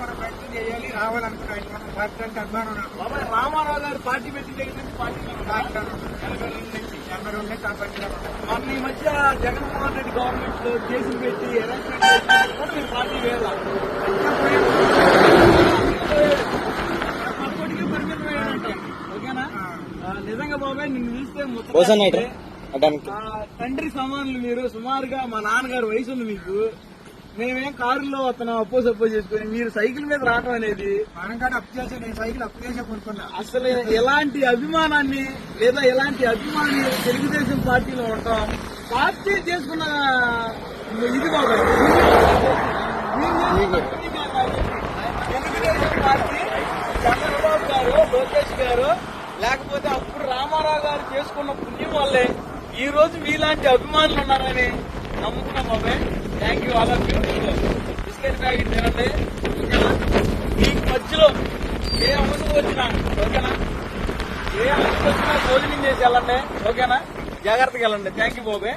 మనం ప్రయత్నం చేయాలి, రావాలనుకున్నాం. మనం పార్టీ అంటే అభిమానం నాకు. బాబాయ్ రామారావు గారు పార్టీ పెట్టిన దగ్గర నుంచి పార్టీలో పార్టీలో ఉన్నాం. 82 నుంచి ఆ పార్టీలో ఉన్నాం. మన ఈ మధ్య జగన్మోహన్ రెడ్డి గవర్నమెంట్ లో కేసులు పెట్టి ఎలక్షన్ చేసినప్పుడు కూడా మీరు పార్టీ వేయాలి. పక్కోటికి పరిమితం అయ్యాడంటే ఓకేనా? నిజంగా బాబాయ్ నిన్ను చూస్తే ముచ్చట తండ్రి సమానులు మీరు. సుమారుగా మా నాన్నగారు వయసు ఉంది మీకు. మేమేం కారులో వస్తున్నాం అప్పో చేసుకుని మీరు సైకిల్ మీద రావడం అనేది మనం కూడా అప్పు చేసే, నేను సైకిల్ అప్పు చేసే కొనుక్కున్నా. అసలు ఎలాంటి అభిమానాన్ని లేదా ఎలాంటి అభిమాని తెలుగుదేశం పార్టీలో ఉంటాం పార్టీ చేసుకున్న ఇది బాబాయ్. తెలుగుదేశం పార్టీ చంద్రబాబు గారు, లోకేష్ గారు, లేకపోతే అప్పుడు రామారావు గారు చేసుకున్న పుణ్యం వల్లే ఈ రోజు మీలాంటి అభిమానులు ఉన్నారని నమ్ముకున్నాం బాబాయ్. Thank you all of you. Biscuit packet తినండి ఓకేనా? మీకు మధ్యలో ఏ అవసరం వచ్చినా ఓకేనా, ఏ అవసరం వచ్చినా భోజనం చేసి వెళ్ళండి ఓకేనా? జాగ్రత్తగా వెళ్ళండి. థ్యాంక్ యూ బాబాయ్.